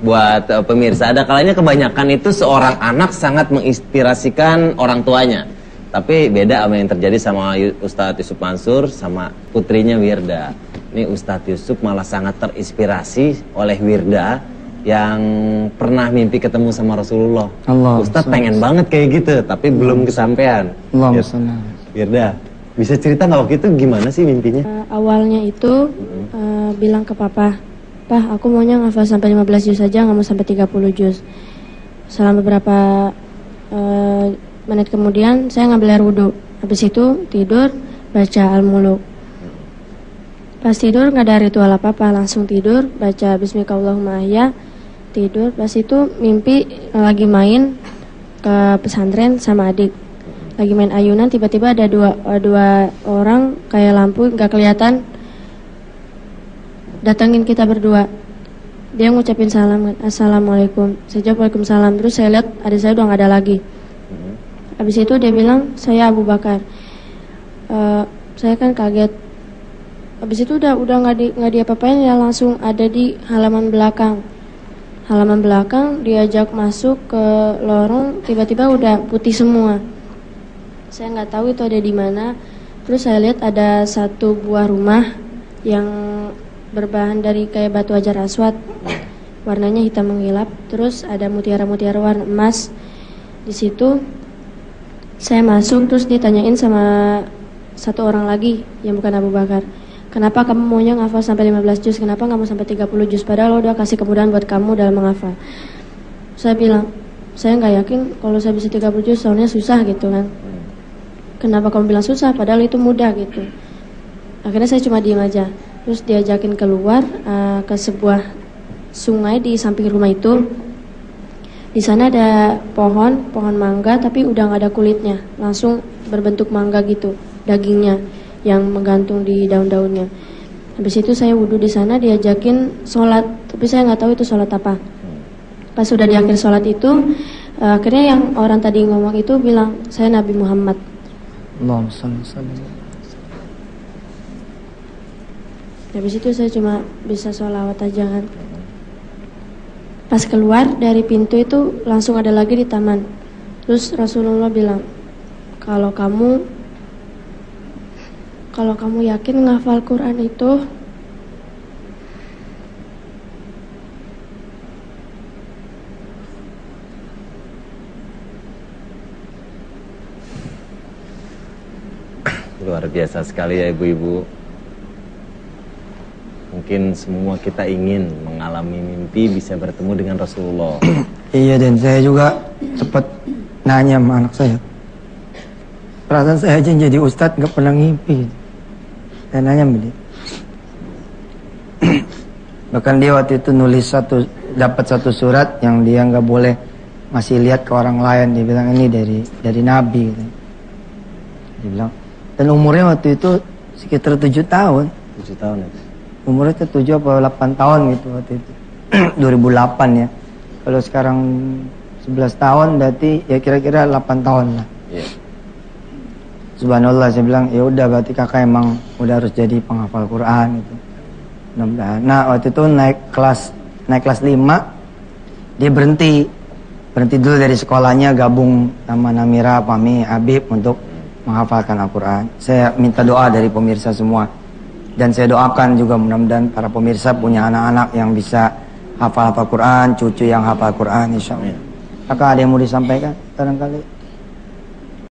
buat pemirsa. Ada kalanya kebanyakan itu seorang anak sangat menginspirasikan orang tuanya. Tapi beda sama yang terjadi sama Ustadz Yusuf Mansur sama putrinya Wirda. Ini Ustadz Yusuf malah sangat terinspirasi oleh Wirda yang pernah mimpi ketemu sama Rasulullah. Ustadz pengen banget kayak gitu, tapi belum kesampaian. Wirda, bisa cerita nggak waktu itu gimana sih mimpinya? Awalnya itu bilang ke papa, "Pak, aku maunya ngafal sampai 15 juz saja, nggak mau sampai 30 juz." Selama beberapa menit kemudian saya ngambil air wudhu. Habis itu tidur, baca Al-Muluk. Pas tidur nggak ada ritual apa-apa, langsung tidur, baca Bismillahirrahmanirrahim, tidur. Pas itu mimpi lagi main ke pesantren sama adik. Lagi main ayunan, tiba-tiba ada dua orang kayak lampu nggak kelihatan datangin kita berdua. Dia ngucapin salam, "Assalamualaikum." Saya jawab, "Waalaikumsalam." Terus saya lihat adik saya udah nggak ada lagi. Habis itu dia bilang, "Saya Abu Bakar." Saya kan kaget. Habis itu udah nggak diapa-apain, ya langsung ada di halaman belakang. Halaman belakang diajak masuk ke lorong, tiba-tiba udah putih semua. Saya nggak tahu itu ada di mana. Terus saya lihat ada satu buah rumah yang berbahan dari kayak batu hajar aswad, warnanya hitam mengkilap. Terus ada mutiara-mutiara warna emas di situ. Saya masuk, terus ditanyain sama satu orang lagi yang bukan Abu Bakar, "Kenapa kamu maunya ngafal sampai 15 juz? Kenapa nggak mau sampai 30 juz? Padahal lo udah kasih kemudahan buat kamu dalam menghafal." Saya bilang, "Saya nggak yakin kalau saya bisa 30 juz, soalnya susah gitu kan." "Kenapa kamu bilang susah? Padahal itu mudah gitu." Akhirnya saya cuma diem aja. Terus diajakin keluar ke sebuah sungai di samping rumah itu. Di sana ada pohon mangga, tapi udah nggak ada kulitnya, langsung berbentuk mangga gitu, dagingnya yang menggantung di daun-daunnya. Habis itu saya wudhu di sana, diajakin sholat, tapi saya nggak tahu itu sholat apa. Pas sudah di akhir sholat itu, akhirnya yang orang tadi ngomong itu bilang, "Saya Nabi Muhammad." Habis itu saya cuma bisa sholawat aja kan. Pas keluar dari pintu itu langsung ada lagi di taman. Terus Rasulullah bilang, kalau kamu yakin ngafal Quran itu, luar biasa sekali ya ibu-ibu. Mungkin semua kita ingin mengalami mimpi bisa bertemu dengan Rasulullah. Iya, dan saya juga sempat nanya sama anak saya. Perasaan saya aja jadi ustadz gak pernah ngimpi. Saya nanya sama dia. Bahkan dia waktu itu nulis dapat satu surat yang dia nggak boleh ngasih lihat ke orang lain. Dia bilang ini dari Nabi gitu. Dia bilang, dan umurnya waktu itu sekitar 7 tahun. 7 tahun ya? Umurnya itu 7 atau 8 tahun gitu waktu itu. 2008 ya. Kalau sekarang 11 tahun berarti ya kira-kira 8 tahun lah. Yeah. Subhanallah, saya bilang ya udah berarti kakak emang udah harus jadi penghafal Quran gitu. Mudah-mudahan. Nah waktu itu naik kelas 5 dia berhenti dulu dari sekolahnya, gabung sama Namira, Pami, Habib untuk menghafalkan Al-Quran. Saya minta doa dari pemirsa semua. Dan saya doakan juga mudah-mudahan para pemirsa punya anak-anak yang bisa hafal Quran, cucu yang hafal Quran, insya Allah. Kakak ada yang mau disampaikan barangkali?